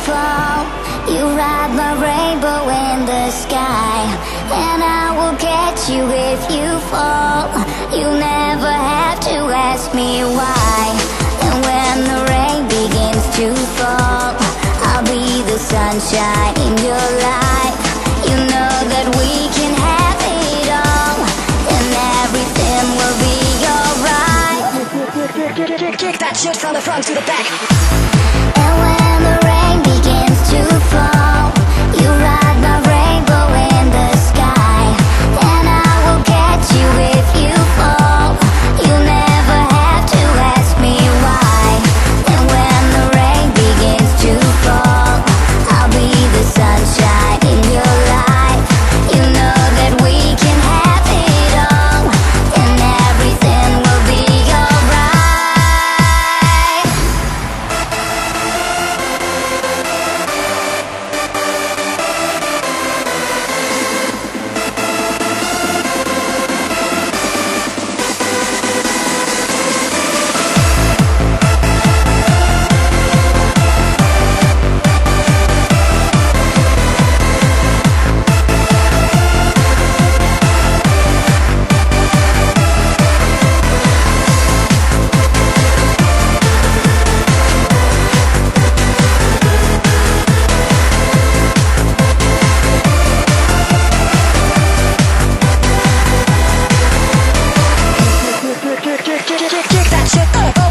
fall. You ride my rainbow in the sky, and I will catch you if you fall. You never have to ask me why. And when the rain begins to fall, I'll be the sunshine in your life. You know that we can have it all, and everything will be alright. Kick that shit from the front to the back. And when the rain begins to fall, you ride my rainbow in the sky, and I will catch you if you fall. You never have to ask me why. And when the rain begins to fall, I'll be the sunshine in your life. You know that we can have it all, and everything will be alright. Kick that shit.